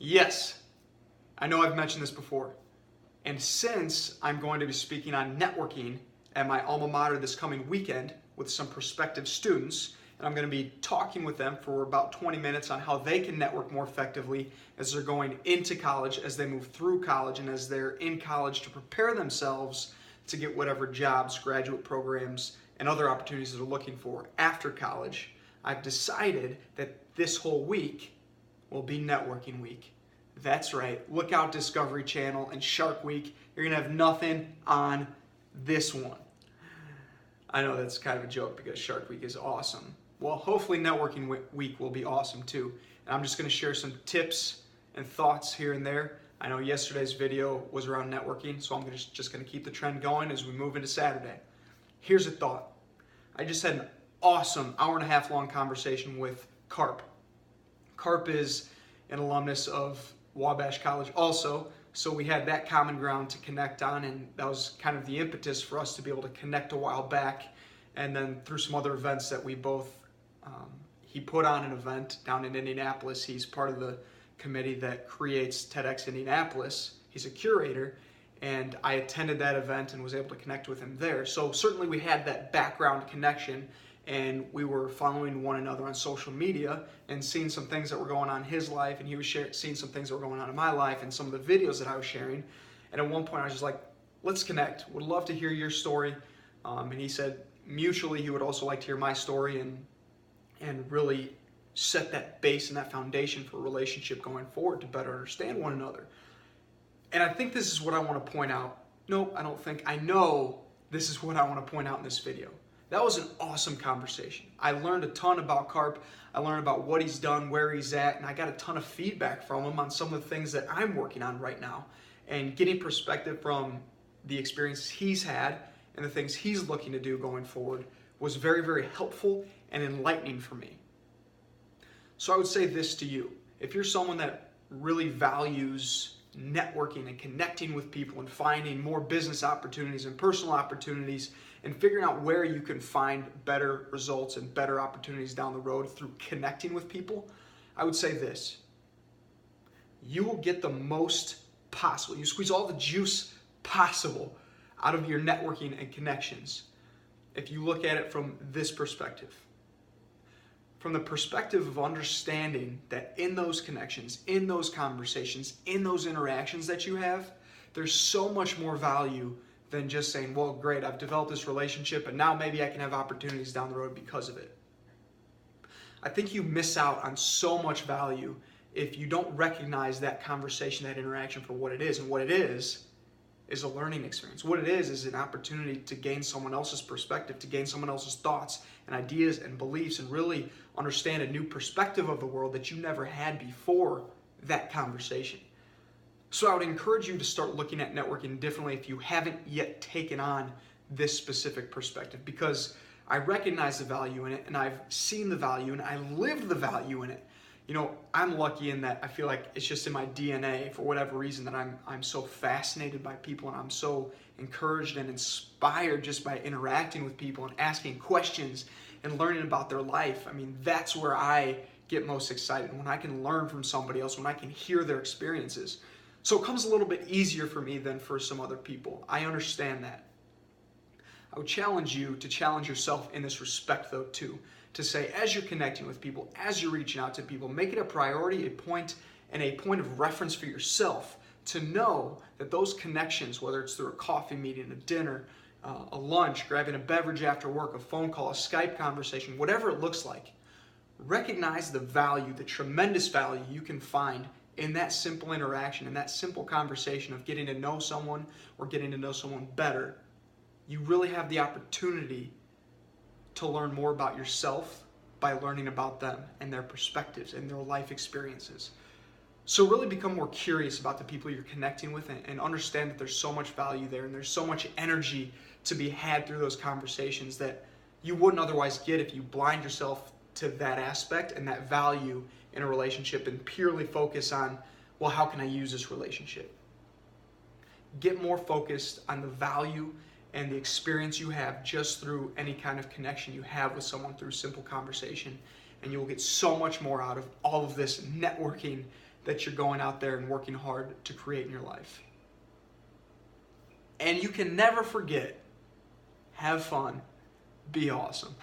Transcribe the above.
Yes, I know I've mentioned this before. And since I'm going to be speaking on networking at my alma mater this coming weekend with some prospective students, and I'm going to be talking with them for about 20 minutes on how they can network more effectively as they're going into college, as they move through college, and as they're in college to prepare themselves to get whatever jobs, graduate programs, and other opportunities that they're looking for after college. I've decided that this whole week will be networking week. That's right. Look out, Discovery Channel and Shark Week. You're going to have nothing on this one. I know that's kind of a joke because Shark Week is awesome. Well, hopefully Networking Week will be awesome too. And I'm just going to share some tips and thoughts here and there. I know yesterday's video was around networking, so I'm just going to keep the trend going as we move into Saturday. Here's a thought. I just had an awesome hour-and-a-half long conversation with Carp. Carp is an alumnus of Wabash College also, so we had that common ground to connect on, and that was kind of the impetus for us to be able to connect a while back. And then through some other events that we both, he put on an event down in Indianapolis. He's part of the committee that creates TEDx Indianapolis. He's a curator, and I attended that event and was able to connect with him there. So certainly we had that background connection, and we were following one another on social media and seeing some things that were going on in his life, and he was seeing some things that were going on in my life and some of the videos that I was sharing. And at one point I was just like, let's connect. Would love to hear your story. And he said mutually he would also like to hear my story and really set that base and that foundation for a relationship going forward to better understand one another. And I think this is what I want to point out. No, I don't think. I know this is what I want to point out in this video. That was an awesome conversation. I learned a ton about Carp. I learned about what he's done, where he's at, and I got a ton of feedback from him on some of the things that I'm working on right now. And getting perspective from the experiences he's had and the things he's looking to do going forward was very, very helpful and enlightening for me. So I would say this to you. If you're someone that really values networking and connecting with people and finding more business opportunities and personal opportunities and figuring out where you can find better results and better opportunities down the road through connecting with people, I would say this. You will get the most possible. You squeeze all the juice possible out of your networking and connections if you look at it from this perspective. From the perspective of understanding that in those connections, in those conversations, in those interactions that you have, there's so much more value than just saying, well, great, I've developed this relationship and now maybe I can have opportunities down the road because of it. I think you miss out on so much value if you don't recognize that conversation, that interaction for what it is. And what it is a learning experience. What it is an opportunity to gain someone else's perspective, to gain someone else's thoughts and ideas and beliefs, and really understand a new perspective of the world that you never had before that conversation. So I would encourage you to start looking at networking differently if you haven't yet taken on this specific perspective, because I recognize the value in it, and I've seen the value, and I lived the value in it. You know, I'm lucky in that I feel like it's just in my DNA for whatever reason that I'm so fascinated by people, and I'm so encouraged and inspired just by interacting with people and asking questions and learning about their life. I mean, that's where I get most excited, when I can learn from somebody else, when I can hear their experiences. So it comes a little bit easier for me than for some other people. I understand that. I would challenge you to challenge yourself in this respect though too. To say, as you're connecting with people, as you're reaching out to people, make it a priority, a point of reference for yourself to know that those connections, whether it's through a coffee meeting, a dinner, a lunch, grabbing a beverage after work, a phone call, a Skype conversation, whatever it looks like, recognize the value, the tremendous value you can find in that simple interaction, in that simple conversation of getting to know someone or getting to know someone better. You really have the opportunity to learn more about yourself by learning about them and their perspectives and their life experiences. So really become more curious about the people you're connecting with, and understand that there's so much value there, and there's so much energy to be had through those conversations that you wouldn't otherwise get if you blind yourself to that aspect and that value in a relationship and purely focus on, well, how can I use this relationship? Get more focused on the value and the experience you have just through any kind of connection you have with someone through simple conversation, and you will get so much more out of all of this networking that you're going out there and working hard to create in your life. And you can never forget, have fun, be awesome.